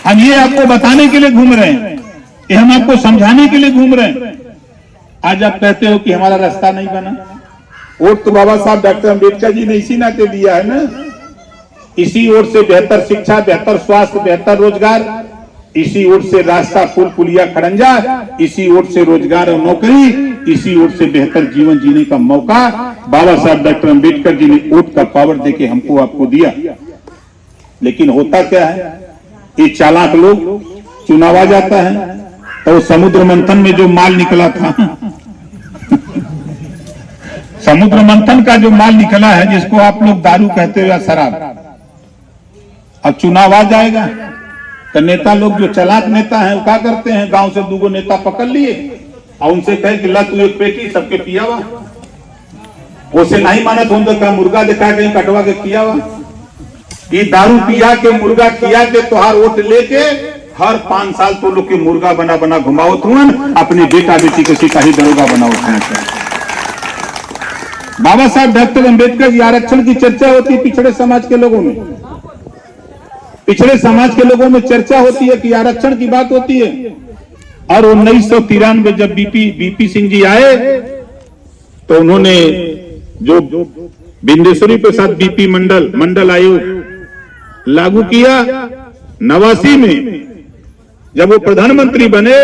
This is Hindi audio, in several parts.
हम ये आपको बताने के लिए घूम रहे हैं, ये हम आपको समझाने के लिए घूम रहे हैं। आज आप कहते हो कि हमारा रास्ता नहीं बना। वोट तो बाबा साहब डॉक्टर अम्बेडकर जी ने इसी नाते दिया है ना। इसी ओर से बेहतर शिक्षा, बेहतर स्वास्थ्य, बेहतर रोजगार, इसी ओर से रास्ता, पुल पुलिया, खड़ंजा, इसी ओर से रोजगार और नौकरी, इसी ओर से बेहतर जीवन जीने का मौका बाबा साहब डॉक्टर अम्बेडकर जी ने वोट का पावर देके हमको आपको दिया। लेकिन होता क्या है, ये चालाक लोग चुनाव आ जाता है तो समुद्र मंथन में जो माल निकला था समुद्र मंथन का जो माल निकला है, जिसको आप लोग दारू कहते हो या शराब, अब चुनाव आ जाएगा तो नेता लोग जो चालाक नेता हैं वो क्या करते हैं, गांव से 2 नेता पकड़ लिए और उनसे कहे कि ला तू एक पेटी सबके पिया हुआ, उसे नहीं माना तो उनका मुर्गा दिखा के कटवा के किया हुआ। ये दारू पिया के मुर्गा किया के तोहार वोट लेके हर 5 साल तो लोग के मुर्गा बना बना घुमाओ तुम, अपने बेटा बेटी के सिपाही दरोगा बनाओ। बाबा साहब डॉक्टर अम्बेडकर जी आरक्षण की चर्चा होती है पिछड़े समाज के लोगों में, पिछड़े समाज के लोगों में चर्चा होती है कि आरक्षण की बात होती है। और 1993 जब बीपी सिंह जी आए तो उन्होंने जो बिंदेश्वरी प्रसाद बीपी मंडल आयोग लागू किया। 89 में जब वो प्रधानमंत्री बने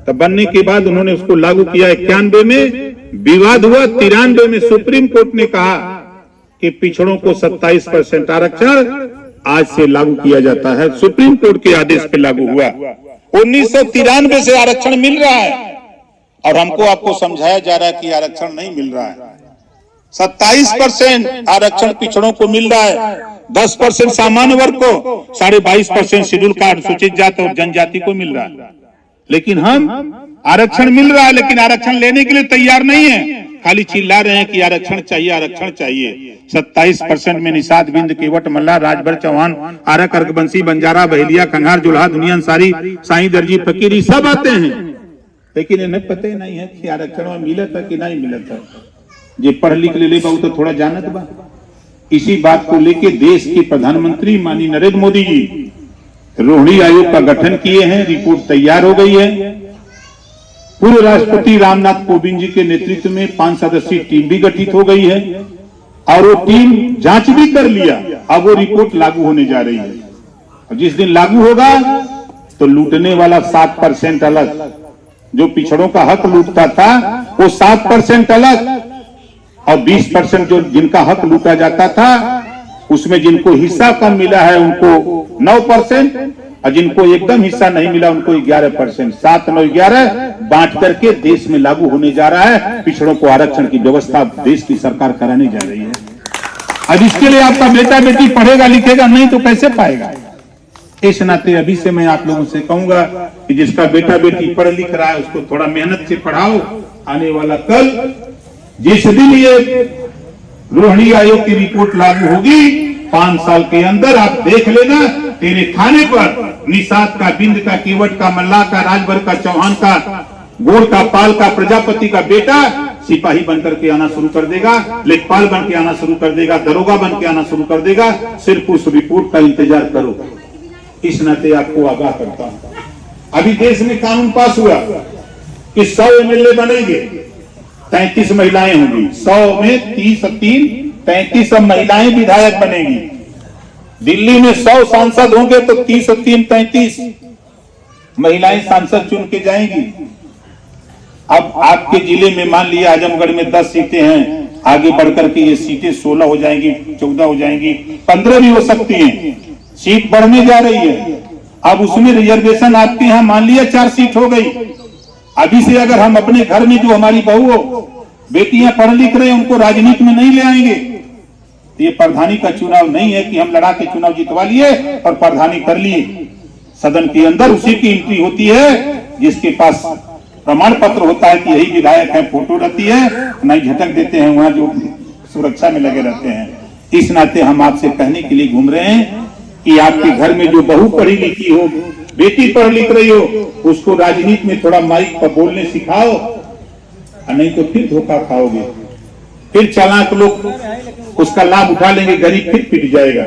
तब बनने के बाद उन्होंने उसको लागू किया। 91 में विवाद हुआ, 93 में सुप्रीम कोर्ट ने कहा कि पिछड़ों को 27% आरक्षण आज से लागू किया जाता है। सुप्रीम कोर्ट के आदेश पे लागू हुआ। 1993 से आरक्षण मिल रहा है और हमको आपको समझाया जा रहा है कि आरक्षण नहीं मिल रहा है। 27% आरक्षण पिछड़ों को मिल रहा है, 10% सामान्य वर्ग को, 22.5% शेड्यूल का अनुसूचित जाति और जनजाति को मिल रहा है। लेकिन हम आरक्षण मिल रहा है लेकिन आरक्षण लेने के लिए तैयार नहीं है, खाली चिल्ला रहे हैं कि आरक्षण चाहिए, आरक्षण चाहिए। 27% में निषाद, बिंद, केवट, मल्ला, राजभर, चौहान, आरक, अर्कबंसी, बंजारा, बहेलिया, खंगार, जुल्हा, दुनिया अंसारी, साईं, दर्जी, फकीरी सब आते हैं, लेकिन इन्हें पता ही नहीं है कि आरक्षण में मिला था कि नहीं मिला था। ये पढ़ लिख ले बहु तो थोड़ा जानत बा। इसी बात को लेके देश के प्रधानमंत्री माननीय नरेंद्र मोदी जी रोहिणी आयोग का गठन किए हैं, रिपोर्ट तैयार हो गई है। पूर्व राष्ट्रपति रामनाथ कोविंद जी के नेतृत्व में 5 सदस्यीय टीम भी गठित हो गई है और वो टीम जांच भी कर लिया। अब वो रिपोर्ट लागू होने जा रही है और जिस दिन लागू होगा तो लूटने वाला 7% अलग, जो पिछड़ों का हक लूटता था वो 7% अलग, और 20% जो जिनका हक लूटा जाता था उसमें जिनको हिस्सा कम मिला है उनको 9% और जिनको एकदम हिस्सा नहीं मिला उनको 11%, 7, 9, 11 बांट करके देश में लागू होने जा रहा है। पिछड़ों को आरक्षण की व्यवस्था देश की सरकार कराने जा रही है। अब इसके लिए आपका बेटा बेटी पढ़ेगा लिखेगा नहीं तो कैसे पाएगा। इस नाते अभी से मैं आप लोगों से कहूंगा कि जिसका बेटा बेटी पढ़ लिख रहा है उसको थोड़ा मेहनत से पढ़ाओ। आने वाला कल जिस दिन ये रोहिणी आयोग की रिपोर्ट लागू होगी 5 साल के अंदर आप देख लेना, तेरे खाने पर निषाद का, बिंद का, केवट का, मल्ला का, राजभर का, चौहान का, गोड़ का, पाल का, प्रजापति का बेटा सिपाही बनकर के आना शुरू कर देगा, लेखपाल बन के आना शुरू कर देगा, दरोगा बन के आना शुरू कर देगा। सिर्फ उस रिपोर्ट का इंतजार करो। इस नाते आपको आगाह करता हूं, अभी देश में कानून पास हुआ कि 100 MLA बनेंगे, 33 महिलाएं होंगी। 100 में 33 महिलाएं विधायक बनेगी। दिल्ली में 100 सांसद होंगे तो 30 और 3 35 महिलाएं सांसद चुन के जाएंगी। अब आपके जिले में मान लिया आजमगढ़ में 10 सीटें हैं, आगे बढ़कर के ये सीटें 16 हो जाएंगी, 14 हो जाएंगी, 15 भी हो सकती हैं। सीट बढ़ने जा रही है। अब उसमें रिजर्वेशन आपके यहाँ मान लिया 4 सीट हो गई। अभी से अगर हम अपने घर में जो हमारी बहू हो, बेटियां पढ़ लिख रहे हैं, उनको राजनीति में नहीं ले आएंगे, ये प्रधानी का चुनाव नहीं है कि हम लड़ा के चुनाव जितवा लिए और प्रधानी कर लिए। सदन के अंदर उसी की एंट्री होती है जिसके पास प्रमाण पत्र होता है कि यही विधायक है, फोटो रहती है, नहीं झटक देते हैं वहां जो सुरक्षा में लगे रहते हैं। इस नाते हम आपसे कहने के लिए घूम रहे हैं कि आपके घर में जो बहू पढ़ी लिखी हो, बेटी पढ़ लिख रही हो, उसको राजनीति में थोड़ा माइक पर बोलने सिखाओ, नहीं तो फिर धोखा खाओगे, फिर चालाक लोग उसका लाभ उठा लेंगे, गरीब फिर पिट जाएगा।